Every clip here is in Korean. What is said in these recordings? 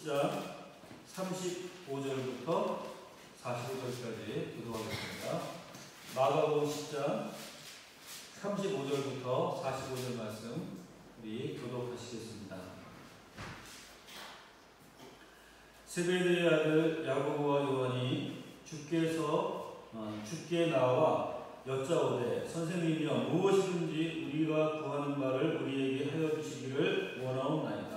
10장 35절부터 45절까지 교도하겠습니다. 마가복음 10장 35절부터 45절 말씀 우리 교독하시겠습니다. 세베대의 아들 야고보와 요한이 주께 나와 여짜오되 선생님이여 무엇이든지 우리가 구하는 바를 우리에게 하여 주시기를 원하옵나이다.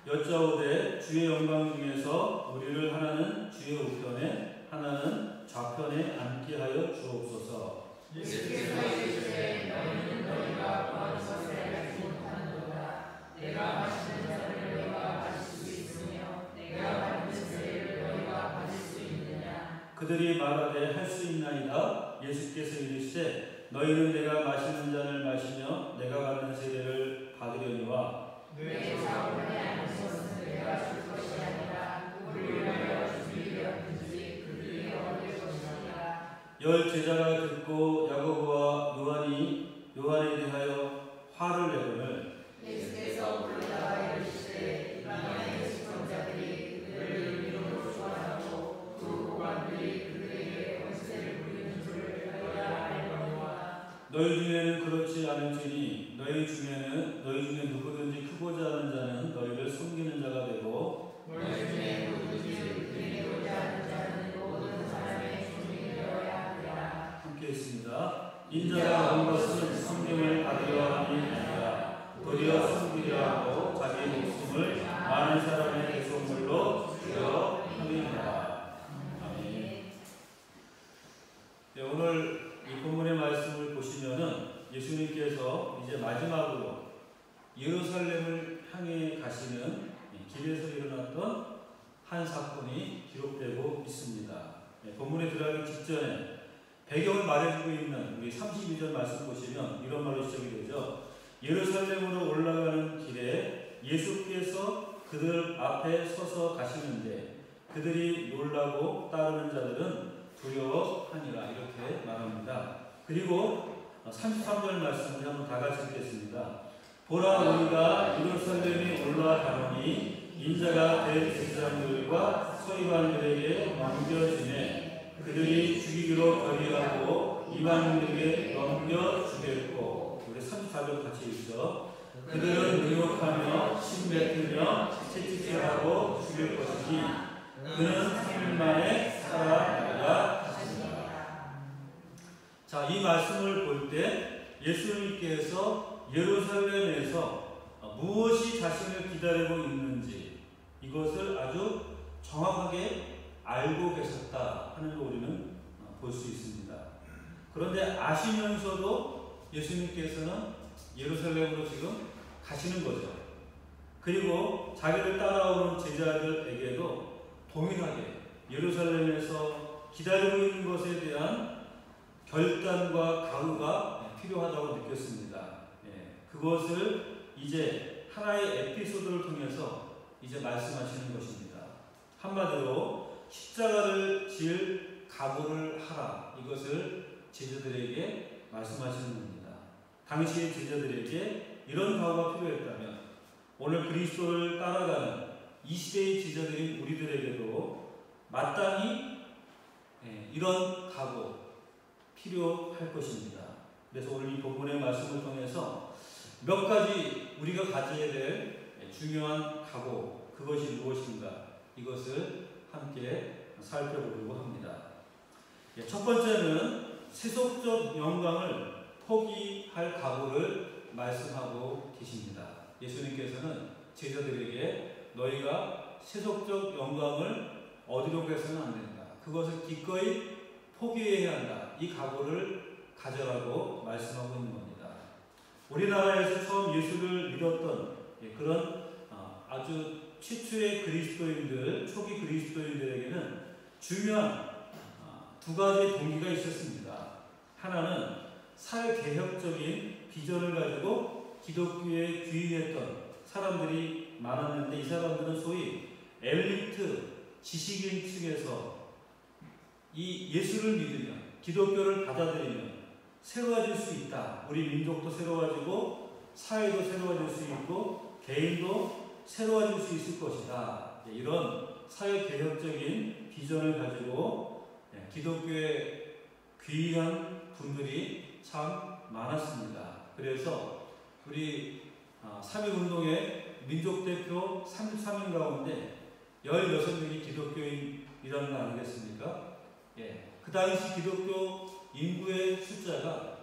여짜오되 주의 영광 중에서 우리를 하나는 주의 우편에 하나는 좌편에 앉게 하여 주옵소서. 예수께서 이르시되 너희는 너희가 구하는 것을 알지 못하는도다. 내가 마시는 잔을 너희가 마실 수 있으며 내가 받는 세례를 너희가 받을 수 있느냐. 그들이 말하되 할 수 있나이다. 예수께서 이르시되 너희는 내가 마시는 잔을 마시며 내가 받는 세례를 받으려니와 내 자원에 앉은 것은 내가 줄 것이 아니라 우리를 위하여 주기 위하든지 그들이 얻을 것이니라. 열 제자가 듣고 야고보와 요한에 대하여 화를 내거늘 예수께서 불러다가 이르시되 이방인의 시청자들이 그들을 의미로 소환하고 그 고관들이 그들에게 권세를 부리는 줄을 너희가 알거니와. 너희 중에는 그렇지 않을지니 너희 중에 누구든지 크고자 하는 자는 너희를 섬기는 자가 되고 너희 중에 누구든지 드리고자 하는 자는 모든 사람의 주인이 되어야 하리라. 함께 있습니다. 인자가 온 것은 성경을 받으려 함이 아니라 도리어 섬기려 하고 자기 목숨을 많은 사람의 대속물로 주려 함이니라. 아멘. 네, 오늘 이 본문의 말씀을 보시면은 예수님께서 이제 마지막으로 예루살렘을 향해 가시는 길에서 일어났던 한 사건이 기록되고 있습니다. 본문에 들어가기 직전에 배경을 말해주고 있는 우리 32절 말씀 보시면 이런 말로 시작이 되죠. 예루살렘으로 올라가는 길에 예수께서 그들 앞에 서서 가시는데 그들이 놀라고 따르는 자들은 두려워하니라 이렇게 말합니다. 그리고 33절 말씀을 한번 다 같이 읽겠습니다. 보라 우리가 예루살렘에 올라가노니 인자가 대제사장들과 서기관들에게 넘겨지네 그들이 죽이기로 결의하고 이방인들에게 넘겨주겠고 우리 34절 같이 읽죠. 그들은 의혹하며 침뱉으며 채찍질하고 죽일 것이니 그는 3일 만에 살아나리라. 자, 이 말씀을 볼 때 예수님께서 예루살렘에서 무엇이 자신을 기다리고 있는지 이것을 아주 정확하게 알고 계셨다 하는 걸 우리는 볼 수 있습니다. 그런데 아시면서도 예수님께서는 예루살렘으로 지금 가시는 거죠. 그리고 자기를 따라오는 제자들에게도 동일하게 예루살렘에서 기다리고 있는 것에 대한 결단과 각오가 필요하다고 느꼈습니다. 그것을 이제 하나의 에피소드를 통해서 이제 말씀하시는 것입니다. 한마디로 십자가를 질 각오를 하라. 이것을 제자들에게 말씀하시는 겁니다. 당시의 제자들에게 이런 각오가 필요했다면 오늘 그리스도를 따라가는 이 시대의 제자들인 우리들에게도 마땅히 이런 각오 필요할 것입니다. 그래서 오늘 이 본문의 말씀을 통해서 몇 가지 우리가 가져야 될 중요한 각오 그것이 무엇인가 이것을 함께 살펴보려고 합니다. 첫 번째는 세속적 영광을 포기할 각오를 말씀하고 계십니다. 예수님께서는 제자들에게 너희가 세속적 영광을 얻으려고 해서는 안 된다. 그것을 기꺼이 포기해야 한다. 이 각오를 가져라고 말씀하고 있는 겁니다. 우리나라에서 처음 예수를 믿었던 그런 아주 최초의 그리스도인들, 초기 그리스도인들에게는 중요한 두 가지 동기가 있었습니다. 하나는 사회개혁적인 비전을 가지고 기독교에 귀의했던 사람들이 많았는데 이 사람들은 소위 엘리트 지식인 층에서 이 예수를 믿으면 기독교를 받아들이면 새로워질 수 있다. 우리 민족도 새로워지고 사회도 새로워질 수 있고 개인도 새로워질 수 있을 것이다. 이런 사회 개혁적인 비전을 가지고 기독교에 귀의한 분들이 참 많았습니다. 그래서 우리 3.1운동의 민족대표 33인 가운데 16명이 기독교인이라는 거 아니겠습니까? 그 당시 기독교 인구의 숫자가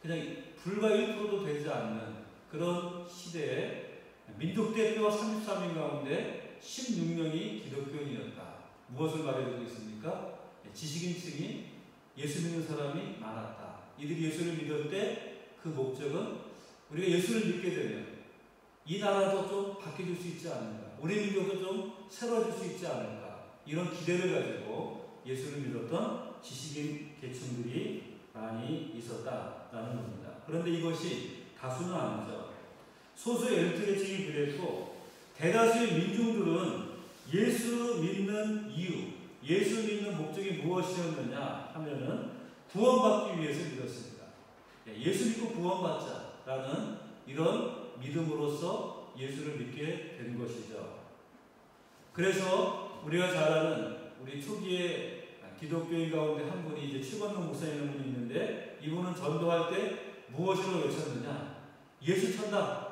그냥 불과 1%도 되지 않는 그런 시대에 민족대표 33인 가운데 16명이 기독교인이었다. 무엇을 말해주고 있습니까? 지식인층이 예수 믿는 사람이 많았다. 이들이 예수를 믿을 때 그 목적은 우리가 예수를 믿게 되면 이 나라도 좀 바뀌어질 수 있지 않을까, 우리 민족도 좀 새로워질 수 있지 않을까, 이런 기대를 가지고 예수를 믿었던 지식인 계층들이 많이 있었다라는 겁니다. 그런데 이것이 다수는 아니죠. 소수의 엘리트 계층이 그랬고 대다수의 민중들은 예수 믿는 이유, 예수 믿는 목적이 무엇이었느냐 하면은 구원받기 위해서 믿었습니다. 예수 믿고 구원받자라는 이런 믿음으로써 예수를 믿게 된 것이죠. 그래서 우리가 잘 아는 우리 초기에 기독교인 가운데 한 분이 이제 최건동 목사님이라는 분이 있는데, 이분은 전도할 때 무엇으로 외쳤느냐? 예수 천당,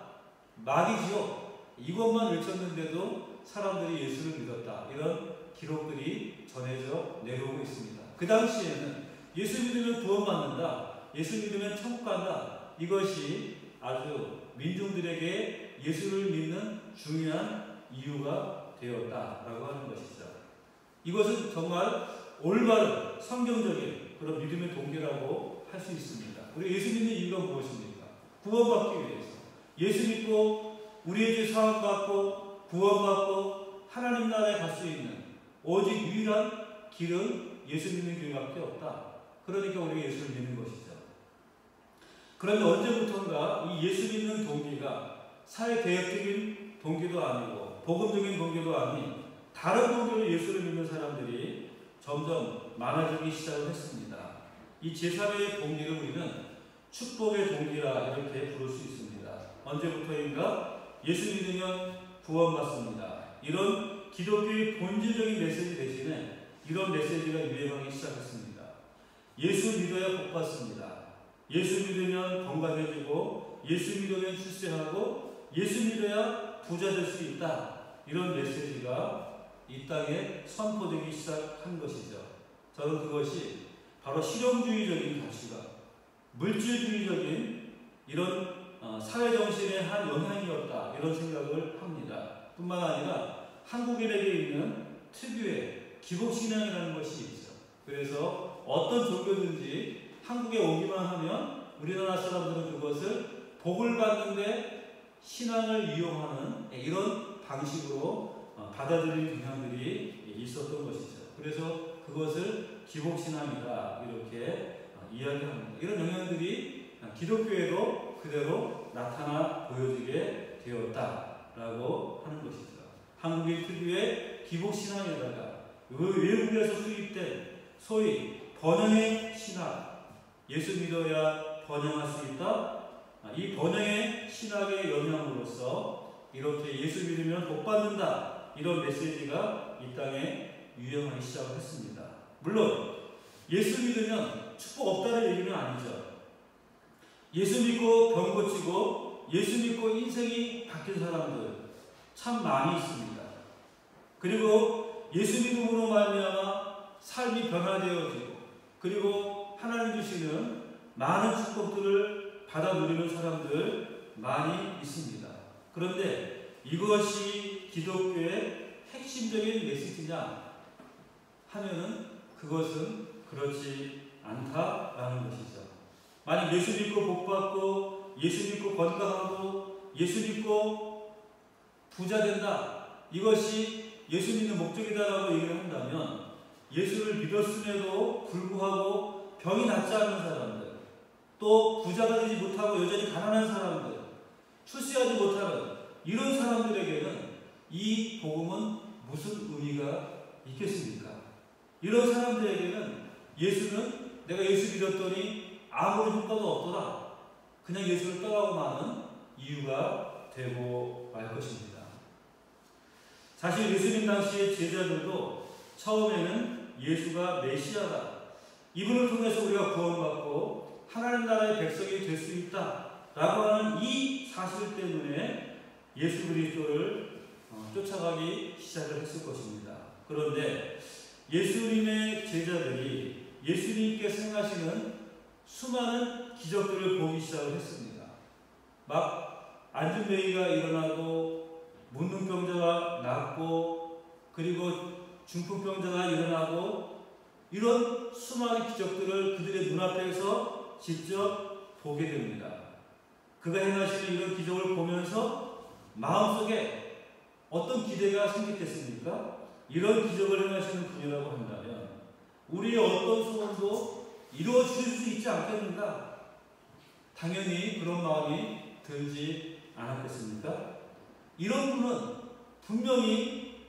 마귀 지옥, 이것만 외쳤는데도 사람들이 예수를 믿었다. 이런 기록들이 전해져 내려오고 있습니다. 그 당시에는 예수 믿으면 구원받는다, 예수 믿으면 천국 간다, 이것이 아주 민중들에게 예수를 믿는 중요한 이유가 되었다라고 하는 것이죠. 이것은 정말 올바른 성경적인 그런 믿음의 동기라고 할 수 있습니다. 우리 예수 믿는 이유가 무엇입니까? 구원받기 위해서. 예수 믿고 우리의 죄 사함받고 구원받고 하나님 나라에 갈 수 있는 오직 유일한 길은 예수 믿는 길밖에 없다. 그러니까 우리가 예수를 믿는 것이죠. 그런데 언제부턴가 이 예수 믿는 동기가 사회개혁적인 동기도 아니고 복음적인 동기도 아닌 다른 동기로 예수를 믿는 사람들이 점점 많아지기 시작을 했습니다. 이 제3의 동기를 우리는 축복의 동기라 이렇게 부를 수 있습니다. 언제부터인가 예수 믿으면 구원받습니다. 이런 기독교의 본질적인 메시지 대신에 이런 메시지가 유행하기 시작했습니다. 예수 믿어야 복받습니다. 예수 믿으면 건강해지고 예수 믿으면 출세하고 예수 믿어야 부자 될 수 있다. 이런 메시지가 이 땅에 선포되기 시작한 것이죠. 저는 그것이 바로 실용주의적인 가치관, 물질주의적인 이런 사회정신의 한 영향이었다, 이런 생각을 합니다. 뿐만 아니라 한국인에게 있는 특유의 기복신앙이라는 것이 있죠. 그래서 어떤 종교든지 한국에 오기만 하면 우리나라 사람들은 그것을 복을 받는데 신앙을 이용하는 이런 방식으로 받아들이는 경향들이 있었던 것이죠. 그래서 그것을 기복신앙이다 이렇게 이야기합니다. 이런 영향들이 기독교에도 그대로 나타나 보여지게 되었다라고 하는 것이죠. 한국의 특유의 기복신앙에다가 외국에서 수입된 소위 번영의 신학, 예수 믿어야 번영할 수 있다. 이 번영의 신학의 영향으로서 이렇게 예수 믿으면 복 받는다, 이런 메시지가 이 땅에 유행하기 시작을 했습니다. 물론 예수 믿으면 축복 없다는 얘기는 아니죠. 예수 믿고 병 고치고 예수 믿고 인생이 바뀐 사람들 참 많이 있습니다. 그리고 예수 믿음으로 말미암아 삶이 변화되어지고 그리고 하나님 주시는 많은 축복들을 받아 누리는 사람들 많이 있습니다. 그런데 이것이 기독교의 핵심적인 메시지냐 하면은 그것은 그렇지 않다라는 것이죠. 만약 예수 믿고 복받고 예수 믿고 건강하고 예수 믿고 부자 된다, 이것이 예수 믿는 목적이다라고 얘기를 한다면 예수를 믿었음에도 불구하고 병이 낫지 않은 사람들, 또 부자가 되지 못하고 여전히 가난한 사람들, 출세하지 못하는 이런 사람들에게는 이 복음은 무슨 의미가 있겠습니까? 이런 사람들에게는 예수는 내가 예수 믿었더니 아무런 효과도 없더라, 그냥 예수를 떠나고 마는 이유가 되고 말 것입니다. 사실 예수님 당시의 제자들도 처음에는 예수가 메시아다, 이분을 통해서 우리가 구원받고 하나님 나라의 백성이 될 수 있다라고 하는 이 사실 때문에 예수 그리스도를 쫓아가기 시작을 했을 것입니다. 그런데 예수님의 제자들이 예수님께서 행하시는 수많은 기적들을 보기 시작을 했습니다. 막 안진뱅이가 일어나고 문둥병자가 낫고 그리고 중풍병자가 일어나고 이런 수많은 기적들을 그들의 눈앞에서 직접 보게 됩니다. 그가 행하시는 이런 기적을 보면서 마음속에 어떤 기대가 생겼겠습니까? 이런 기적을 행하시는 분이라고 한다면 우리의 어떤 소원도 이루어질 수 있지 않겠는가? 당연히 그런 마음이 들지 않았겠습니까? 이런 분은 분명히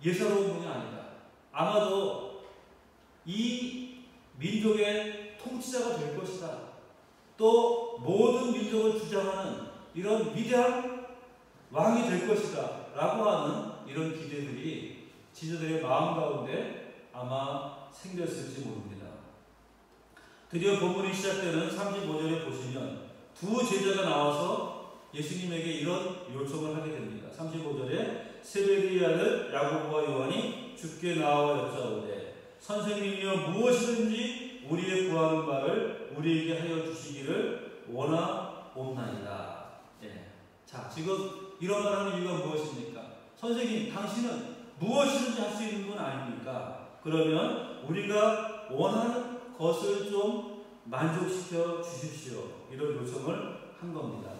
예사로운 분이 아니다. 아마도 이 민족의 통치자가 될 것이다. 또 모든 민족을 주장하는 이런 위대한 왕이 될 것이다 라고 하는 이런 기대들이 지도자들의 마음 가운데 아마 생겼을지 모릅니다. 드디어 본문이 시작되는 35절에 보시면 두 제자가 나와서 예수님에게 이런 요청을 하게 됩니다. 35절에 세베대의 아들 야고보와 요한이 주께 나와 여짜오되 선생님이여 무엇이든지 우리의 구하는 바를 우리에게 하여 주시기를 원하옵나이다. 자, 지금 이런 말하는 이유가 무엇입니까? 선생님, 당신은 무엇이든지 할 수 있는 분 아닙니까? 그러면 우리가 원하는 것을 좀 만족시켜 주십시오. 이런 요청을 한 겁니다.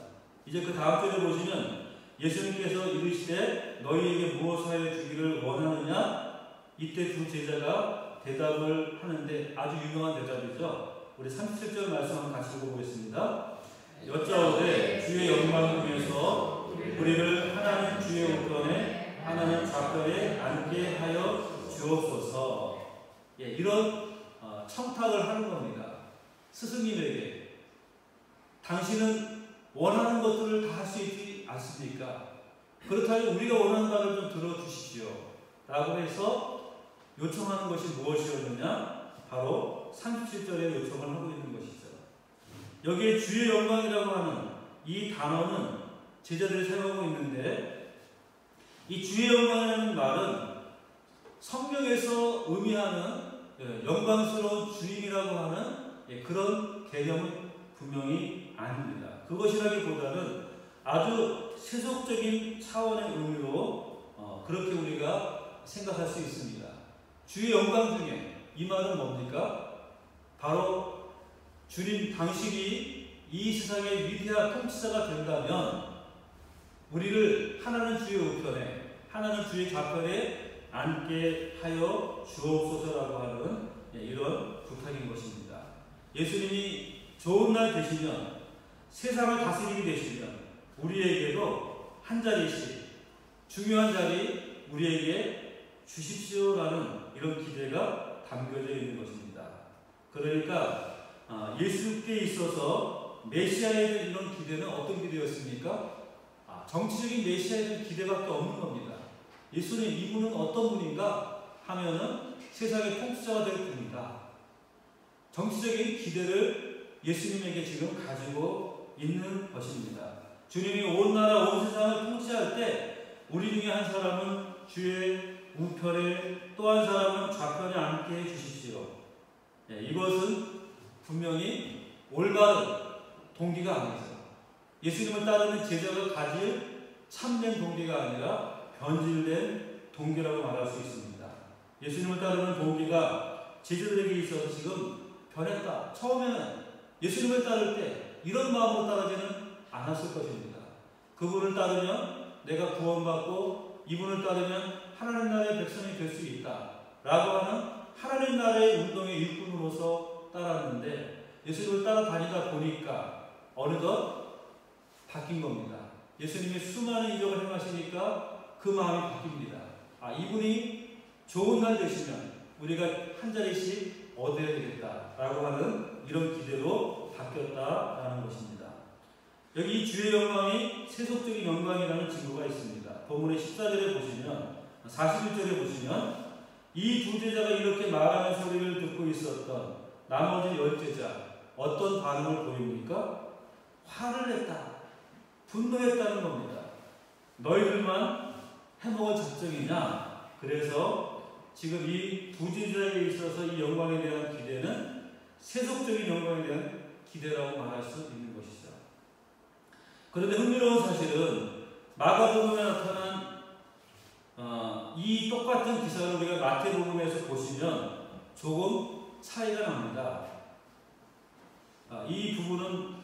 이제 그 다음 절에 보시면 예수님께서 이르시되 너희에게 무엇을 하여 주기를 원하느냐? 이때 두 제자가 대답을 하는데 아주 유명한 대답이죠. 우리 37절 말씀 한번 같이 읽어보겠습니다. 여짜오되 주의 영광 중에서 우리를 하나는 주의 우편에 하나는 좌편에 앉게 하여 주옵소서. 이런 청탁을 하는 겁니다. 스승님에게 당신은 원하는 것들을 다 할 수 있지 않습니까? 그렇다면 우리가 원하는 바를 좀 들어주십시오 라고 해서 요청하는 것이 무엇이었느냐? 바로 37절에 요청을 하고 있는 것이죠. 여기에 주의 영광이라고 하는 이 단어는 제자들이 사용하고 있는데 이 주의 영광이라는 말은 성경에서 의미하는 영광스러운 주인이라고 하는 그런 개념은 분명히 아닙니다. 그것이라기보다는 아주 세속적인 차원의 의미로 그렇게 우리가 생각할 수 있습니다. 주의 영광 중에 이 말은 뭡니까? 바로 주님 당신이 이 세상의 위대한 통치자가 된다면 우리를 하나는 주의 우편에 하나는 주의 좌편에 앉게 하여 주옵소서라고 하는 이런 부탁인 것입니다. 예수님이 좋은 날 되시면 세상을 다스리게 되시면 우리에게도 한 자리씩 중요한 자리 우리에게 주십시오라는 이런 기대가 담겨져 있는 것입니다. 그러니까 예수께 있어서 메시아에 대한 이런 기대는 어떤 기대였습니까? 정치적인 메시아에 대한 기대밖에 없는 겁니다. 예수님 이분은 어떤 분인가 하면은 세상의 통치자가 될 분이다. 정치적인 기대를 예수님에게 지금 가지고 있는 것입니다. 주님이 온 나라 온 세상을 통치할 때 우리 중에 한 사람은 주의 우편에 또 한 사람은 좌편에 앉게 해주십시오. 이것은 분명히 올바른 동기가 아니죠. 예수님을 따르는 제자가 가질 참된 동기가 아니라 변질된 동기라고 말할 수 있습니다. 예수님을 따르는 동기가 제자들에게 있어서 지금 변했다. 처음에는 예수님을 따를 때 이런 마음으로 따르지는 않았을 것입니다. 그분을 따르면 내가 구원받고 이분을 따르면 하나님 나라의 백성이 될 수 있다 라고 하는 하나님 나라의 운동의 일꾼으로서 따랐는데 예수님을 따라다니다 보니까 어느덧 바뀐 겁니다. 예수님이 수많은 이적을 행하시니까 그 마음이 바뀝니다. 이분이 좋은 날 되시면 우리가 한 자리씩 얻어야 되겠다라고 하는 이런 기대로 바뀌었다라는 것입니다. 여기 주의 영광이 세속적인 영광이라는 증거가 있습니다. 본문의 14절에 보시면, 41절에 보시면 이 두 제자가 이렇게 말하는 소리를 듣고 있었던 나머지 10제자 어떤 반응을 보입니까? 화를 냈다, 분노했다는 겁니다. 너희들만 해먹을 작정이냐? 그래서 지금 이 두 제자에게 있어서 이 영광에 대한 기대는 세속적인 영광에 대한 기대라고 말할 수 있는 것이죠. 그런데 흥미로운 사실은 마가복음에 나타난 이 똑같은 기사를 우리가 마태복음에서 보시면 조금 차이가 납니다. 이 부분은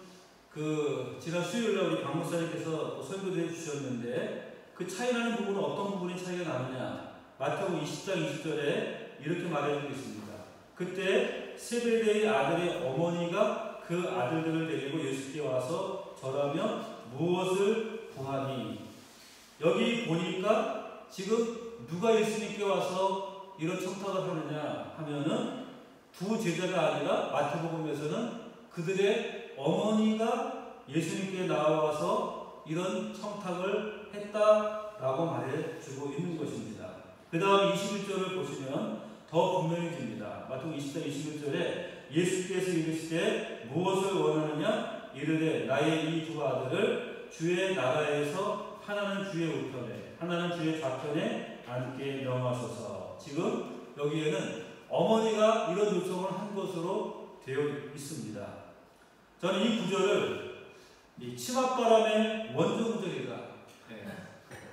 지난 수요일날 우리 박 목사님께서 설교도 해주셨는데, 그 차이 나는 부분은 어떤 부분이 차이가 나느냐? 마태복음 20장 20절에 이렇게 말해주고 있습니다. 그때 세베대의 아들의 어머니가 그 아들들을 데리고 예수께 와서 절하며 무엇을 구하니? 여기 보니까 지금 누가 예수님께 와서 이런 청탁을 하느냐 하면은 두 제자가 아니라 마태복음에서는 그들의 어머니가 예수님께 나와서 이런 청탁을 했다라고 말해주고 있는 것입니다. 그 다음 21절을 보시면 더 분명해집니다. 마태복음 20장 21절에 예수께서 이르시되 무엇을 원하느냐? 이르되 나의 이 두 아들을 주의 나라에서 하나는 주의 우편에 하나는 주의 좌편에 앉게 명하소서. 지금 여기에는 어머니가 이런 요청을 한 것으로 되어 있습니다. 저는 이 구절을 치맛바람의 원조 구절이다.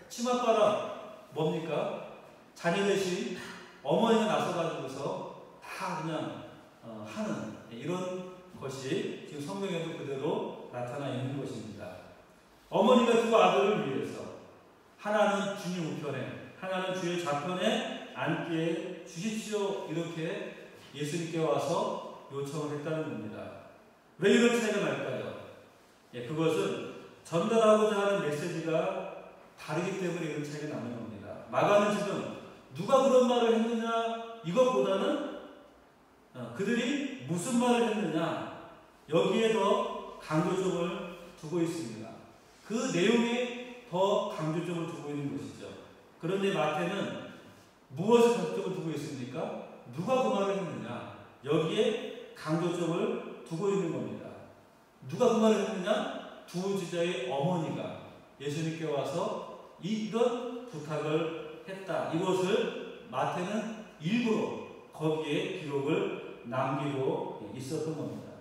치맛바람 뭡니까? 자녀 대신 어머니가 나서가지고서 다 그냥 하는 이런 것이 지금 성경에도 그대로 나타나 있는 것입니다. 어머니가 두 아들을 위해서 하나는 주님 우편에 하나는 주의 좌편에 앉게 주십시오, 이렇게 예수님께 와서 요청을 했다는 겁니다. 왜 이런 차이가 날까요? 그것은 전달하고자 하는 메시지가 다르기 때문에 이런 차이가 나는 겁니다. 마가는 지금 누가 그런 말을 했느냐 이것보다는 그들이 무슨 말을 했느냐 여기에 더 강조점을 두고 있습니다. 그 내용에 더 강조점을 두고 있는 것이죠. 그런데 마태는 무엇에 강조점을 두고 있습니까? 누가 그 말을 했느냐 여기에 강조점을 두고 있는 겁니다. 누가 그 말을 했느냐? 두 제자의 어머니가 예수님께 와서 이런 부탁을 했다. 이것을 마태는 일부러 거기에 기록을 남기고 있었던 겁니다.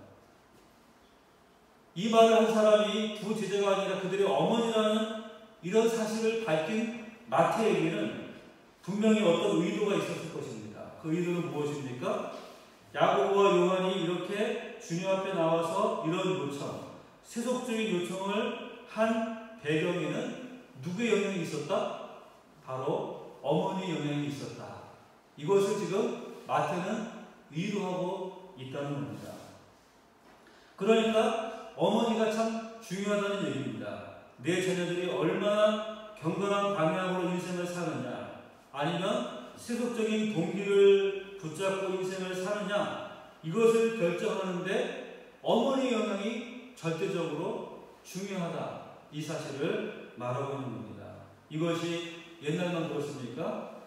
이 말을 한 사람이 두 제자가 아니라 그들의 어머니라는 이런 사실을 밝힌 마태에게는 분명히 어떤 의도가 있었을 것입니다. 그 의도는 무엇입니까? 야고보와 요한이 이렇게 주님 앞에 나와서 이런 요청, 세속적인 요청을 한 배경에는 누구의 영향이 있었다? 바로 어머니의 영향이 있었다. 이것을 지금 마태는 의도하고 있다는 겁니다. 그러니까 어머니가 참 중요하다는 얘기입니다. 내 자녀들이 얼마나 경건한 방향으로 인생을 사느냐, 아니면 세속적인 동기를 붙잡고 인생을 사느냐, 이것을 결정하는데 어머니의 영향이 절대적으로 중요하다. 이 사실을 말하고 있는 겁니다. 이것이 옛날만 그렇습니까?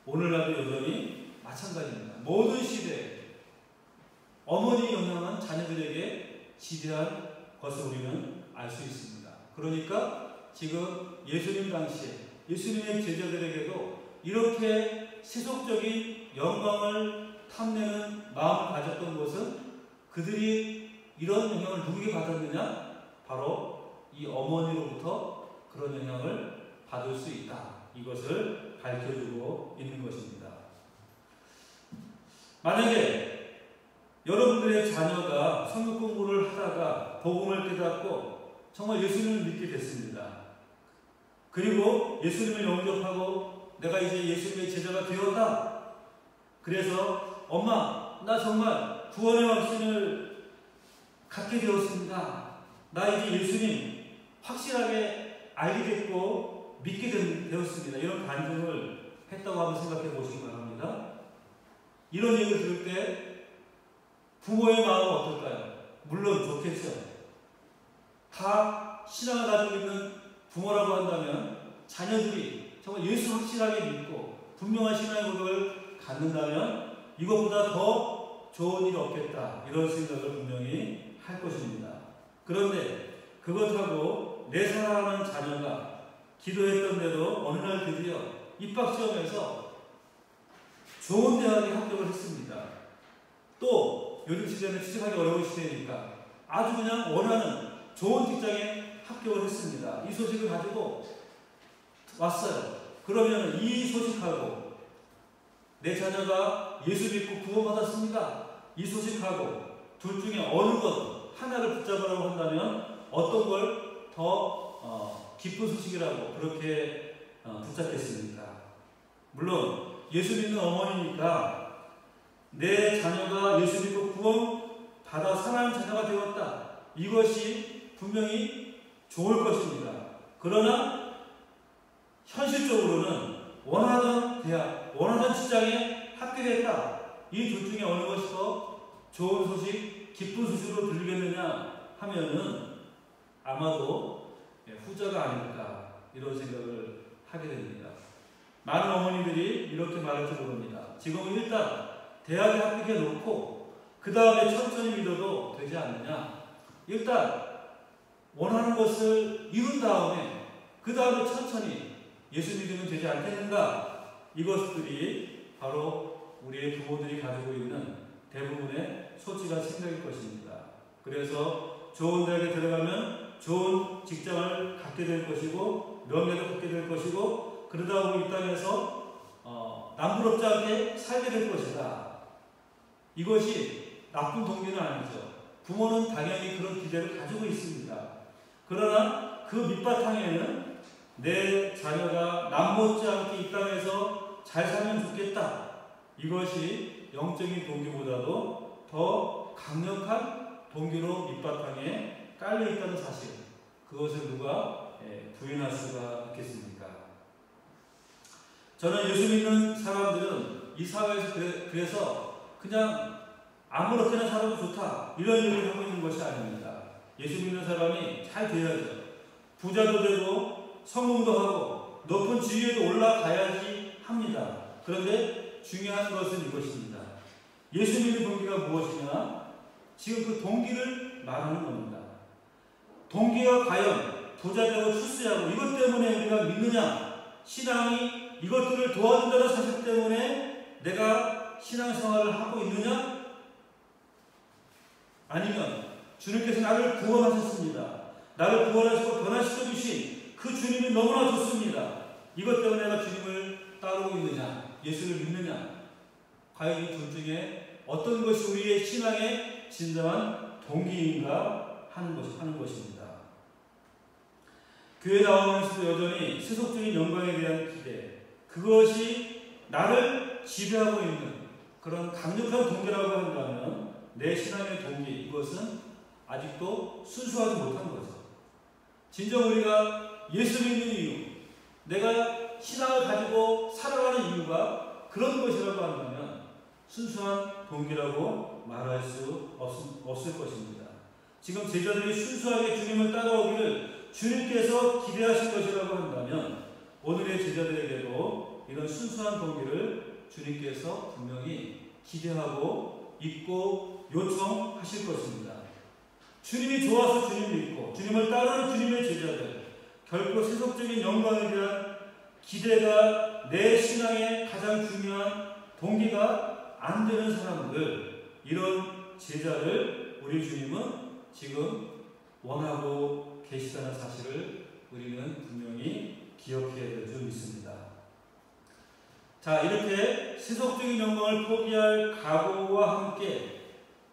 오늘날도 여전히 마찬가지입니다. 모든 시대에 어머니의 영향은 자녀들에게 지대한 것을 우리는 알 수 있습니다. 그러니까 지금 예수님 당시에 예수님의 제자들에게도 이렇게 세속적인 영광을 탐내는 마음을 가졌던 것은 그들이 이런 영향을 누구에게 받았느냐? 바로 이 어머니로부터 그런 영향을 받을 수 있다. 이것을 밝혀주고 있는 것입니다. 만약에 여러분들의 자녀가 성경 공부를 하다가 복음을 깨닫고 정말 예수님을 믿게 됐습니다. 그리고 예수님을 영접하고 내가 이제 예수님의 제자가 되었다. 그래서 엄마, 나 정말 구원의 확신을 갖게 되었습니다. 나 이제 예수님 확실하게 알게 됐고 믿게 되었습니다. 이런 간증을 했다고 한번 생각해 보시기 바랍니다. 이런 얘기를 들을 때 부모의 마음은 어떨까요? 물론 좋겠죠. 다 신앙을 가지고 있는 부모라고 한다면 자녀들이 정말 예수 확실하게 믿고 분명한 신앙의 고백을 갖는다면 이것보다 더 좋은 일이 없겠다, 이런 생각을 분명히 할 것입니다. 그런데 그것하고 내 사랑하는 자녀가 기도했던 대로 어느 날 드디어 입학시험에서 좋은 대학에 합격을 했습니다. 또 요즘 시대는 취직하기 어려운 시대니까 아주 그냥 원하는 좋은 직장에 합격을 했습니다. 이 소식을 가지고 왔어요. 그러면 이 소식하고 내 자녀가 예수 믿고 구원받았습니다, 이 소식하고 둘 중에 어느 것 하나를 붙잡으라고 한다면 어떤 걸 더 기쁜 소식이라고 그렇게 붙잡겠습니까? 물론 예수 믿는 어머니니까 내 자녀가 예수 믿고 구원받아 사랑하는 자녀가 되었다, 이것이 분명히 좋을 것입니다. 그러나 현실적으로는 원하던 대학, 원하던 직장에 합격했다, 이 둘 중에 어느 것이 더 좋은 소식, 기쁜 소식으로 들리겠느냐 하면은 아마도 후자가 아닐까, 이런 생각을 하게 됩니다. 많은 어머니들이 이렇게 말할지 모릅니다. 지금은 일단 대학에 합격해 놓고 그 다음에 천천히 믿어도 되지 않느냐, 일단 원하는 것을 이룬 다음에 그 다음에 천천히 예수 믿으면 되지 않겠는가, 이것들이 바로 우리의 부모들이 가지고 있는 대부분의 솔직한 생각일 것입니다. 그래서 좋은 대학에 들어가면 좋은 직장을 갖게 될 것이고 명예를 갖게 될 것이고 그러다 보면 이 땅에서 남부럽지 않게 살게 될 것이다. 이것이 나쁜 동기는 아니죠. 부모는 당연히 그런 기대를 가지고 있습니다. 그러나 그 밑바탕에는 내 자녀가 남 못지않게 이 땅에서 잘 살면 좋겠다, 이것이 영적인 동기보다도 더 강력한 동기로 밑바탕에 깔려있다는 사실, 그것을 누가 부인할 수가 있겠습니까? 저는 예수 믿는 사람들은 이 사회에서 그래서 그냥 아무렇게나 살아도 좋다, 이런 얘기를 하고 있는 것이 아닙니다. 예수 믿는 사람이 잘 돼야죠. 부자도 되고 성공도 하고 높은 지위에도 올라가야지 합니다. 그런데 중요한 것은 이것입니다. 예수 믿는 동기가 무엇이냐? 지금 그 동기를 말하는 겁니다. 동기가 과연 부자되고 출세하고 이것 때문에 우리가 믿느냐? 신앙이 이것들을 도와준다는 사실 때문에 내가 신앙생활을 하고 있느냐? 아니면 주님께서 나를 구원하셨습니다. 나를 구원하시고 변화시켜 주신 그 주님이 너무나 좋습니다. 이것 때문에 내가 주님을 따르고 있느냐? 예수를 믿느냐? 과연 이 둘 중에 어떤 것이 우리의 신앙의 진정한 동기인가 하는 것입니다. 교회 나오면서도 여전히 세속적인 영광에 대한 기대, 그것이 나를 지배하고 있는 그런 강력한 동기라고 한다면 내 신앙의 동기, 이것은 아직도 순수하지 못한 거죠. 진정 우리가 예수 믿는 이유, 내가 신앙을 가지고 살아가는 이유가 그런 것이라고 한다면 순수한 동기라고 말할 수 없을 것입니다. 지금 제자들이 순수하게 주님을 따라오기를 주님께서 기대하신 것이라고 한다면 오늘의 제자들에게도 이런 순수한 동기를 주님께서 분명히 기대하고 있고 요청하실 것입니다. 주님이 좋아서 주님을 믿고 주님을 따르는 주님의 제자들, 결코 세속적인 영광에 대한 기대가 내 신앙의 가장 중요한 동기가 안 되는 사람들, 이런 제자를 우리 주님은 지금 원하고 계시다는 사실을 우리는 분명히 기억해야 될 줄 믿습니다. 자, 이렇게 세속적인 영광을 포기할 각오와 함께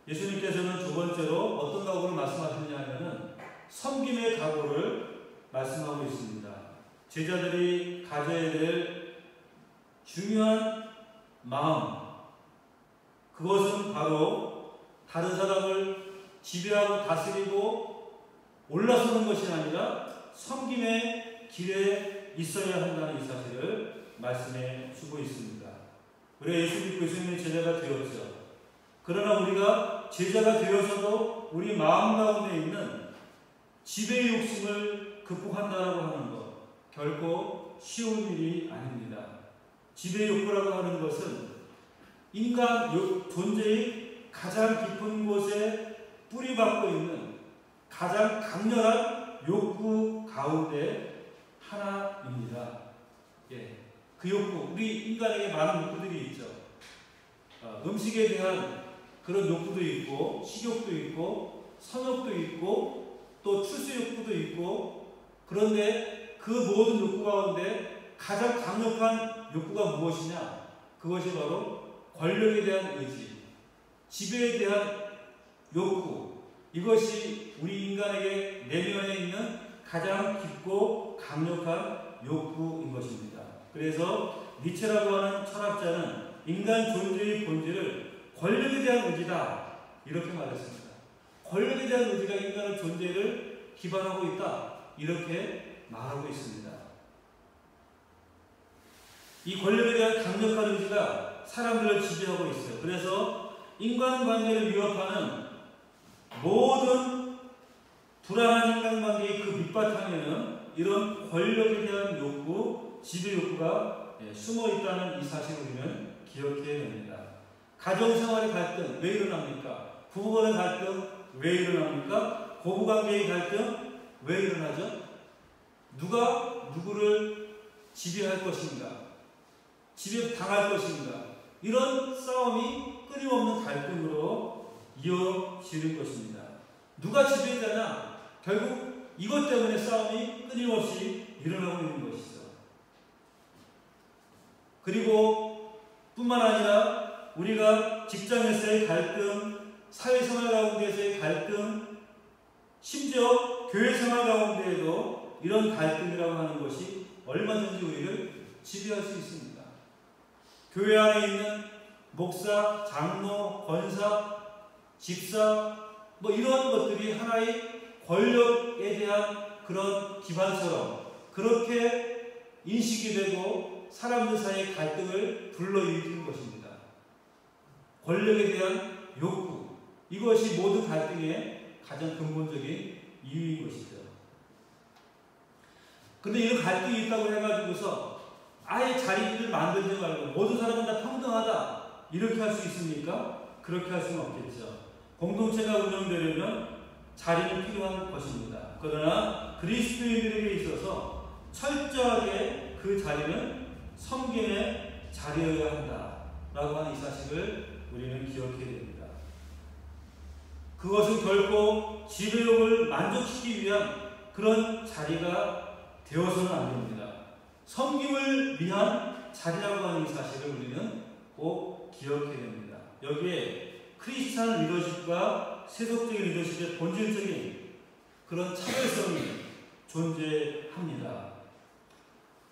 예수님께서는 두 번째로 어떤 각오를 말씀하시느냐 하면은 섬김의 각오를 말씀하고 있습니다. 제자들이 가져야 될 중요한 마음, 그것은 바로 다른 사람을 지배하고 다스리고 올라서는 것이 아니라 섬김의 길에 있어야 한다는 이 사실을 말씀해 주고 있습니다. 우리가 예수 믿고 예수님의 제자가 되었죠. 그러나 우리가 제자가 되어서도 우리 마음 가운데 있는 지배의 욕심을 극복한다라고 하는 것 결코 쉬운 일이 아닙니다. 지배의 욕구라고 하는 것은 인간 존재의 가장 깊은 곳에 뿌리박고 있는 가장 강렬한 욕구 가운데 하나입니다. 그 욕구, 우리 인간에게 많은 욕구들이 있죠. 음식에 대한 그런 욕구도 있고, 식욕도 있고, 성욕도 있고, 또 출세 욕구도 있고, 그런데 그 모든 욕구 가운데 가장 강력한 욕구가 무엇이냐? 그것이 바로 권력에 대한 의지, 지배에 대한 욕구, 이것이 우리 인간에게 내면에 있는 가장 깊고 강력한 욕구인 것입니다. 그래서 니체라고 하는 철학자는 인간 존재의 본질을 권력에 대한 의지다 이렇게 말했습니다. 권력에 대한 의지가 인간의 존재를 기반하고 있다 이렇게 말하고 있습니다. 이 권력에 대한 강력한 의지가 사람들을 지배하고 있어요. 그래서 인간관계를 위협하는 모든 불안한 인간관계의 그 밑바탕에는 이런 권력에 대한 욕구, 지배 욕구가 숨어 있다는 이 사실을 우리는 기억해야 됩니다. 가정생활의 갈등 왜 일어납니까? 부부간의 갈등 왜 일어납니까? 고부관계의 갈등 왜 일어나죠? 누가 누구를 지배할 것인가? 지배당할 것인가? 이런 싸움이 끊임없는 갈등으로 이어지는 것입니다. 누가 지배자냐? 결국 이것 때문에 싸움이 끊임없이 일어나고 있는 것이죠. 그리고 뿐만 아니라 우리가 직장에서의 갈등, 사회생활 가운데에서의 갈등, 심지어 교회생활 가운데에도 이런 갈등이라고 하는 것이 얼마든지 우리를 지배할 수 있습니다. 교회 안에 있는 목사, 장로, 권사, 집사 이런 것들이 하나의 권력에 대한 그런 기반처럼 그렇게 인식이 되고 사람들 사이의 갈등을 불러일으키는 것입니다. 권력에 대한 욕구, 이것이 모든 갈등의 가장 근본적인 이유인 것이죠. 그런데 이런 갈등이 있다고 해가지고서 아예 자리를 만들지 말고 모든 사람은 다 평등하다 이렇게 할 수 있습니까? 그렇게 할 수는 없겠죠. 공동체가 운영되려면 자리는 필요한 것입니다. 그러나 그리스도인들에게 있어서 철저하게 그 자리는 섬김의 자리여야 한다라고 하는 이 사실을 우리는 기억해야 됩니다. 그것은 결코 지배욕을 만족시키기 위한 그런 자리가 되어서는 안 됩니다. 섬김을 위한 자리라고 하는 이 사실을 우리는 꼭 기억해야 됩니다. 여기에 크리스찬 리더십과 세속적인 리더십의 본질적인 그런 차별성이 존재합니다.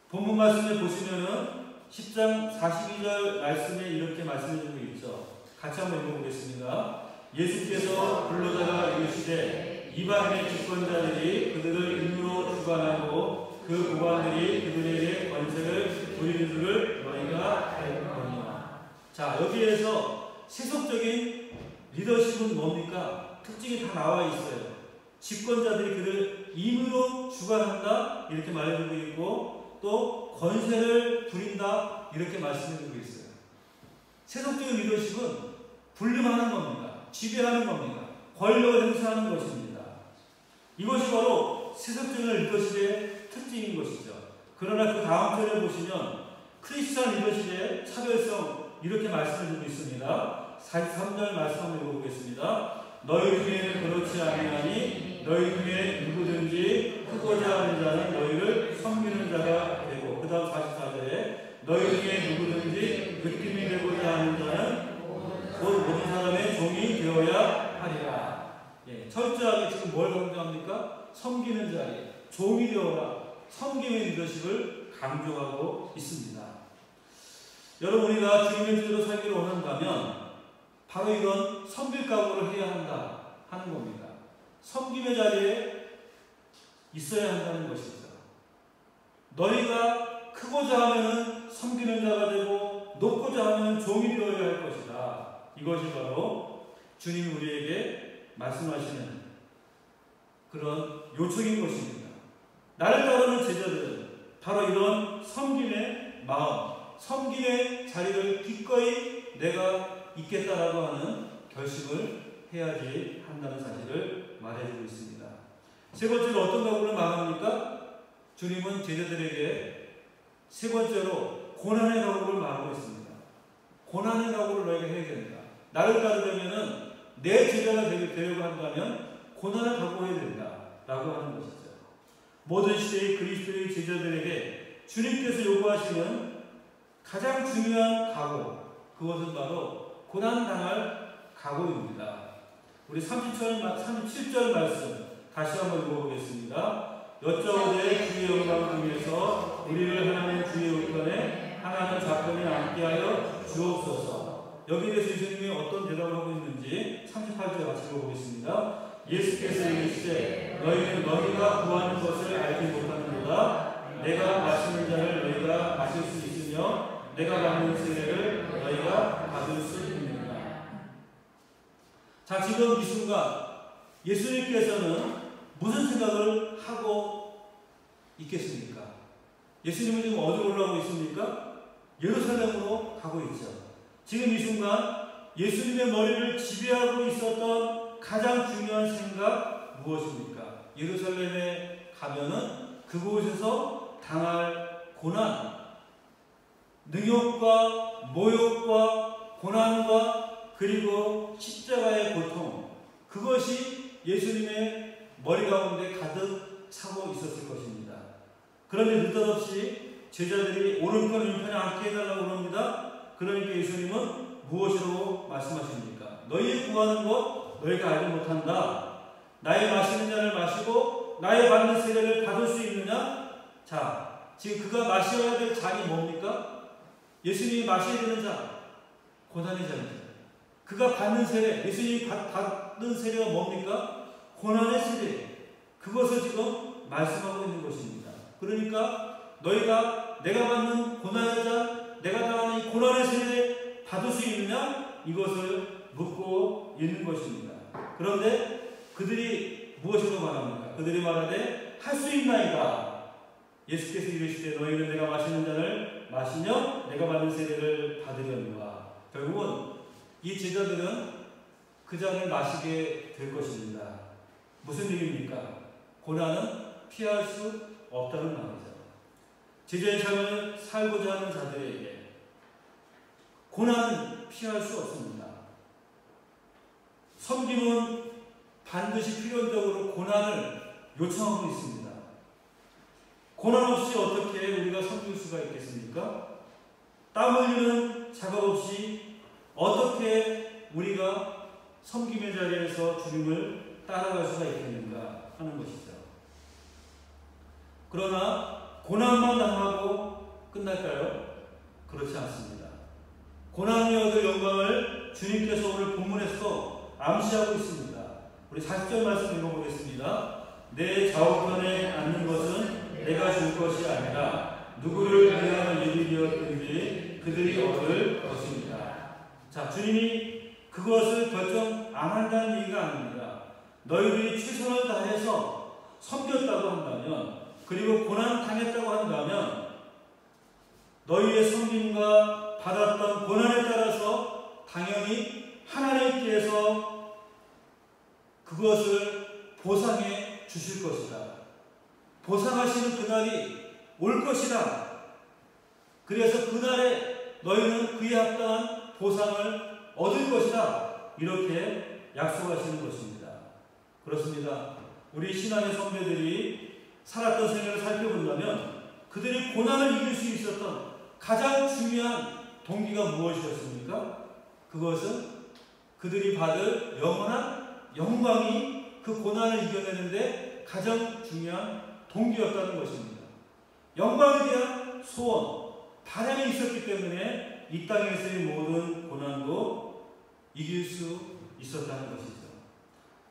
본문 말씀에 보시면은 10장 42절 말씀에 이렇게 말씀해주고 있죠. 같이 한번 읽어보겠습니다. 예수께서 불러다가 이르시되 이방인의 주권자들이 그들을 인으로 주관하고 그 고관들이 그들에게 권세를 부리는 줄을 너희가 알거니와. 자, 여기에서 세속적인 리더십은 뭡니까? 특징이 다 나와 있어요. 집권자들이 그를 임으로 주관한다 이렇게 말해주고 있고 또 권세를 부린다 이렇게 말씀해주고 있어요. 세속적인 리더십은 군림하는 겁니다. 지배하는 겁니다. 권력을 행사하는 것입니다. 이것이 바로 세속적인 리더십의 특징인 것이죠. 그러나 그 다음 절에 보시면 크리스찬 리더십의 차별성 이렇게 말씀해주고 있습니다. 43절 말씀 한번 읽어보겠습니다. 너희 중에는 그렇지 아니하니 너희 중에 누구든지 크고자 하는 자는 너희를 섬기는 자가 되고, 그 다음 44절에 너희 중에 누구든지 느낌이 되고자 하는 자는 곧 모든 사람의 종이 되어야 하리라. 철저하게 지금 뭘 강조합니까? 섬기는 자리, 종이 되어라. 섬김의 리더십을 강조하고 있습니다. 여러분, 우리가 주님의 뜻대로 살기를 원한다면 바로 이런 섬길 각오를 해야 한다 하는 겁니다. 섬김의 자리에 있어야 한다는 것이죠. 너희가 크고자 하면 섬기는 자가 되고 높고자 하면 종이 되어야 할 것이다. 이것이 바로 주님이 우리에게 말씀하시는 그런 요청인 것입니다. 나를 따르는 제자들은 바로 이런 섬김의 마음, 섬김의 자리를 기꺼이 내가 있겠다라고 하는 결심을 해야지 한다는 사실을 말해주고 있습니다. 세 번째로 어떤 각오를 말합니까? 주님은 제자들에게 세 번째로 고난의 각오를 말하고 있습니다. 고난의 각오를 너희가 해야 된다. 나를 따르려면 내 제자가 되려고 한다면 고난을 각오해야 된다 라고 하는 것이죠. 모든 시대의 그리스도의 제자들에게 주님께서 요구하시는 가장 중요한 각오, 그것은 바로 고난당할 각오입니다. 우리 37절 말씀 다시 한번 읽어보겠습니다. 여짜오되 주의 영광 중에서 우리를 하나님 주의 우편에 하나는 자편에 앉게 하여 주옵소서. 여기에 대해서 예수님이 어떤 대답을 하고 있는지 38절 같이 읽어보겠습니다. 예수께서 이르시되 너희는 너희가 구하는 것을 알지 못하는도다. 내가 마시는 잔을 너희가 마실 수 있으며 내가 받는 세례를 너희가 받을 수 있느니라. 자, 지금 이 순간 예수님께서는 무슨 생각을 하고 있겠습니까? 예수님은 지금 어디로 올라오고 있습니까? 예루살렘으로 가고 있죠. 지금 이 순간 예수님의 머리를 지배하고 있었던 가장 중요한 생각 무엇입니까? 예루살렘에 가면은 그곳에서 당할 고난, 능욕과 모욕과 고난과 그리고 십자가의 고통, 그것이 예수님의 머리 가운데 가득 차고 있었을 것입니다. 그런데 느닷없이 제자들이 오른편 왼편에 앉게 해달라고 합니다. 그러니까 예수님은 무엇으로 말씀하십니까? 너희 구하는 것 너희가 알지 못한다. 나의 마시는 잔을 마시고 나의 받는 세례를 받을 수 있느냐? 자, 지금 그가 마셔야 될 잔이 뭡니까? 예수님이 마셔야 되는 잔, 고난의 잔이죠. 그가 받는 세례, 예수님이 받는 세례가 뭡니까? 고난의 세례. 그것을 지금 말씀하고 있는 것입니다. 그러니까 너희가 내가 받는 고난의 잔, 내가 당하는 이 고난의 세례 받을 수 있느냐? 이것을 묻고 있는 것입니다. 그런데 그들이 무엇으로 말합니까? 그들이 말하되 할 수 있나이다. 예수께서 이르시되 너희는 내가 마시는 잔을 마시며 내가 받는 세례를 받으려니와. 결국은 이 제자들은 그 잔을 마시게 될 것입니다. 무슨 얘기입니까? 고난은 피할 수 없다는 말이죠. 제자의 삶을 살고자 하는 자들에게 고난은 피할 수 없습니다. 섬김은 반드시 필연적으로 고난을 요청하고 있습니다. 고난 없이 어떻게 우리가 섬길 수가 있겠습니까? 땀 흘리는 작업 없이 어떻게 우리가 섬김의 자리에서 주님을 따라갈 수가 있겠는가 하는 것이죠. 그러나 고난만 당하고 끝날까요? 그렇지 않습니다. 고난이 얻을 영광을 주님께서 오늘 본문에서 암시하고 있습니다. 우리 40절 말씀 읽어보겠습니다. 내 좌우편에 앉는 것은 내가 줄 것이 아니라 누구를 위하여 일이 되었든지 그들이 얻을 것입니다. 자, 주님이 그것을 결정 안 한다는 얘기가 아닙니다. 너희들이 최선을 다해서 섬겼다고 한다면, 그리고 고난 당했다고 한다면 너희의 섬김과 받았던 고난에 따라서 당연히 하나님께서 그것을 보상해 주실 것이다. 보상하시는 그날이 올 것이다. 그래서 그날에 너희는 그에 합당한 보상을 얻을 것이다. 이렇게 약속하시는 것입니다. 그렇습니다. 우리 신앙의 선배들이 살았던 생애를 살펴본다면 그들이 고난을 이길 수 있었던 가장 중요한 동기가 무엇이었습니까? 그것은 그들이 받을 영원한 영광이 그 고난을 이겨내는데 가장 중요한 동기였다는 것입니다. 영광에 대한 소원, 바람이 있었기 때문에 이 땅에서의 모든 고난도 이길 수 있었다는 것이죠.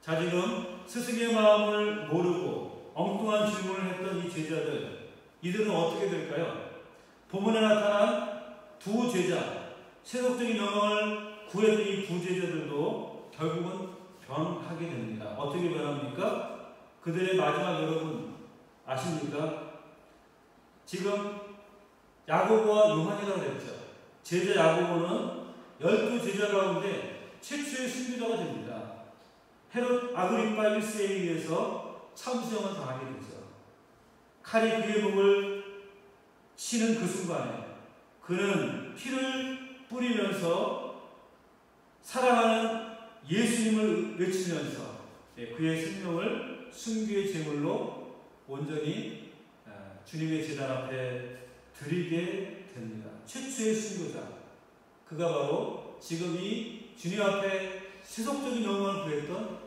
자, 지금 스승의 마음을 모르고 엉뚱한 질문을 했던 이 제자들, 이들은 어떻게 될까요? 본문에 나타난 두 제자, 세속적인 영광을 구했던 이 두 제자들도 결국은 변하게 됩니다. 어떻게 변합니까? 그들의 마지막 여러분 아십니까? 지금 야고보와 요한이라고 했죠. 제자 야고보는 12제자 가운데 최초의 순교자가 됩니다. 헤롯 아그리파 1세에 의해서 참수형을 당하게 되죠. 칼이 그의 목을 치는 그 순간에 그는 피를 뿌리면서 사랑하는 예수님을 외치면서 그의 생명을 순교의 제물로 온전히 주님의 제단 앞에 드리게 됩니다. 최초의 순교자, 그가 바로 지금 이 주님 앞에 세속적인 영광을 구했던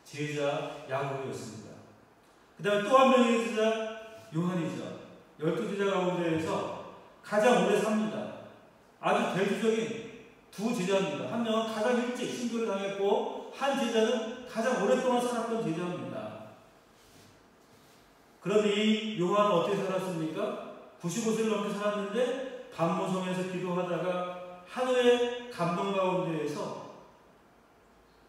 제자 야고보였습니다. 그 다음에 또 한 명의 제자 요한이죠. 12제자 가운데에서 가장 오래 삽니다. 아주 대표적인 두 제자입니다. 한 명은 가장 일찍 순교를 당했고 한 제자는 가장 오랫동안 살았던 제자입니다. 그런데 이 요한은 어떻게 살았습니까? 95세를 넘게 살았는데 반모성에서 기도하다가 하늘의 감동 가운데에서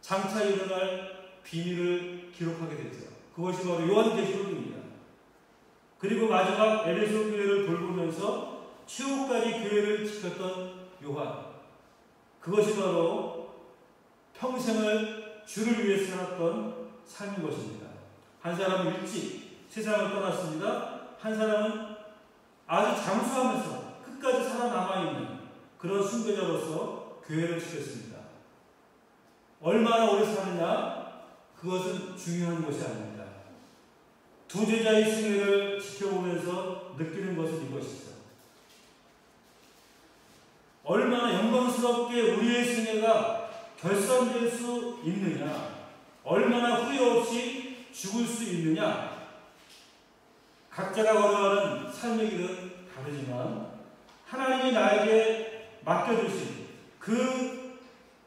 장차 일어날 비밀을 기록하게 되죠. 그것이 바로 요한계시록입니다. 그리고 마지막 에베소 교회를 돌보면서 최후까지 교회를 지켰던 요한, 그것이 바로 평생을 주를 위해 살았던 삶인 것입니다. 한 사람은 일찍 세상을 떠났습니다. 한 사람은 아주 장수하면서 끝까지 살아남아있는 그런 순교자로서 교회를 지켰습니다. 얼마나 오래 사느냐? 그것은 중요한 것이 아닙니다. 두 제자의 승리를 지켜보면서 느끼는 것은 이것이죠. 얼마나 영광스럽게 우리의 생애가 결산될 수 있느냐, 얼마나 후회 없이 죽을 수 있느냐. 각자가 걸어가는 삶의 길은 다르지만 하나님이 나에게 맡겨주신 그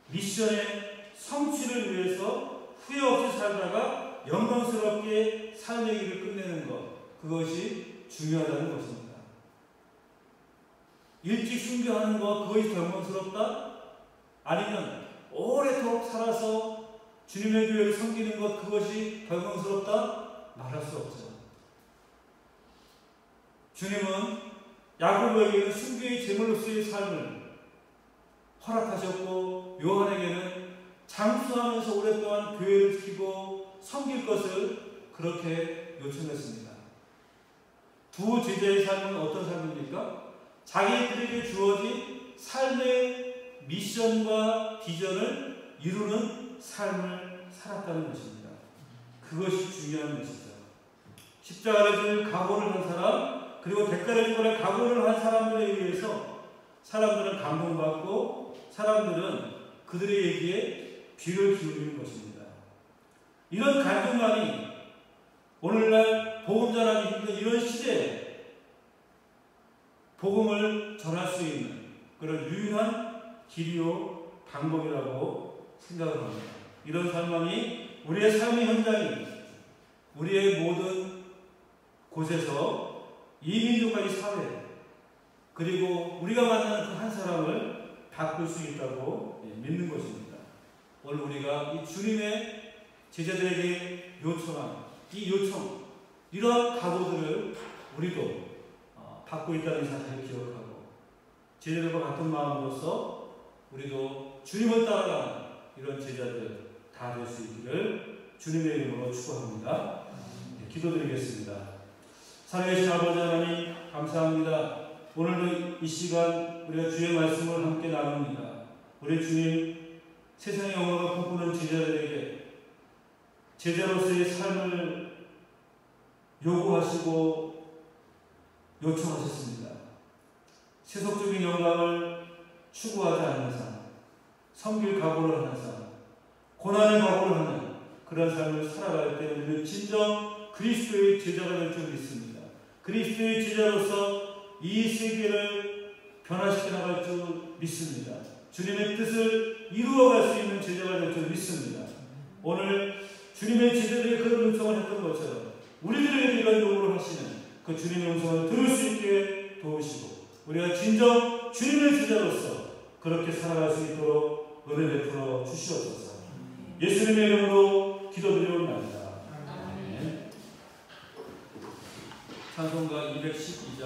미션의 성취를 위해서 후회 없이 살다가 영광스럽게 삶의 길을 끝내는 것, 그것이 중요하다는 것입니다. 일찍 순교하는 것, 그것이 더 영광스럽다? 아니면 오래도록 살아서 주님의 교회를 섬기는 것, 그것이 더 영광스럽다? 말할 수 없죠. 주님은 야고보에게는 순교의 제물로서의 삶을 허락하셨고, 요한에게는 장수하면서 오랫동안 교회를 지키고 섬길 것을 그렇게 요청했습니다. 두 제자의 삶은 어떤 삶입니까? 자기들에게 주어진 삶의 미션과 비전을 이루는 삶을 살았다는 것입니다. 그것이 중요한 것이죠. 십자가를 질 각오를 한 사람, 그리고 대가를 지불할 각오를 한 사람들에 의해서 사람들은 감동받고 사람들은 그들의 얘기에 귀를 기울이는 것입니다. 이런 감동감이 오늘날 복음 전하기 힘든 이런 시대에 복음을 전할 수 있는 그런 유일한 길이요 방법이라고 생각을 합니다. 이런 삶만이 우리의 삶의 현장이 우리의 모든 곳에서 이민족과의 사회, 그리고 우리가 만나는 그 한 사람을 바꿀 수 있다고 믿는 것입니다. 오늘 우리가 이 주님의 제자들에게 요청한 이 요청, 이런 각오들을 우리도 받고 있다는 사실을 기억하고 제자들과 같은 마음으로서 우리도 주님을 따라가는 이런 제자들 다 될 수 있기를 주님의 이름으로 축원합니다. 기도드리겠습니다. 살아계신 아버지 하나님 감사합니다. 오늘도 이 시간 우리가 주의 말씀을 함께 나눕니다. 우리 주님, 세상의 영광을 꿈꾸는 제자들에게 제자로서의 삶을 요구하시고 요청하셨습니다. 세속적인 영광을 추구하지 않는 삶, 섬길 각오를 하는 삶, 고난의 각오를 하는 그런 삶을 살아갈 때 우리는 진정 그리스도의 제자가 될 줄 믿습니다. 그리스도의 제자로서 이 세계를 변화시켜 나갈 줄 믿습니다. 주님의 뜻을 이루어갈 수 있는 제자가 될 줄 믿습니다. 오늘 주님의 제자들이 그런 요청을 했던 것처럼 우리들에게 이런 요구를 하시는 그 주님의 음성을 들을 수 있게 도우시고 우리가 진정 주님의 제자로서 그렇게 살아갈 수 있도록 은혜 베풀어 주시옵소서. 예수님의 이름으로 기도드리옵나이다. 아멘. 찬송가 212장